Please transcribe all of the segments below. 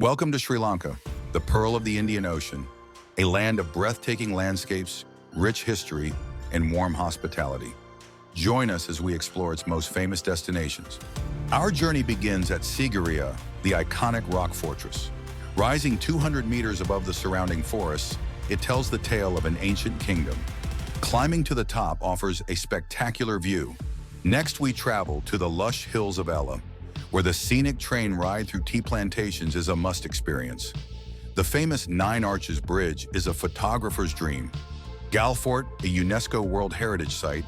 Welcome to Sri Lanka, the pearl of the Indian Ocean, a land of breathtaking landscapes, rich history, and warm hospitality. Join us as we explore its most famous destinations. Our journey begins at Sigiriya, the iconic rock fortress. Rising 200 meters above the surrounding forests, it tells the tale of an ancient kingdom. Climbing to the top offers a spectacular view. Next, we travel to the lush hills of Yala, where the scenic train ride through tea plantations is a must experience. The famous Nine Arches Bridge is a photographer's dream. Galle Fort, a UNESCO World Heritage Site,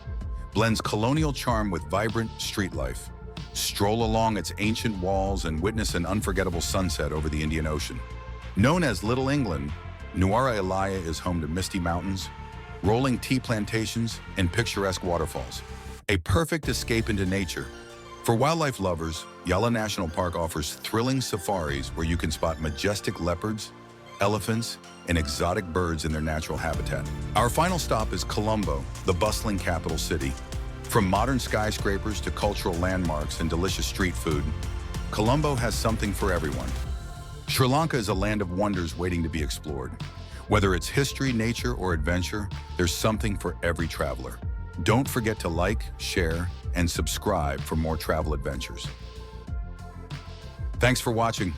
blends colonial charm with vibrant street life. Stroll along its ancient walls and witness an unforgettable sunset over the Indian Ocean. Known as Little England, Nuwara Eliya is home to misty mountains, rolling tea plantations, and picturesque waterfalls. A perfect escape into nature. For wildlife lovers, Yala National Park offers thrilling safaris where you can spot majestic leopards, elephants, and exotic birds in their natural habitat. Our final stop is Colombo, the bustling capital city. From modern skyscrapers to cultural landmarks and delicious street food, Colombo has something for everyone. Sri Lanka is a land of wonders waiting to be explored. Whether it's history, nature, or adventure, there's something for every traveler. Don't forget to like, share, and subscribe for more travel adventures. Thanks for watching.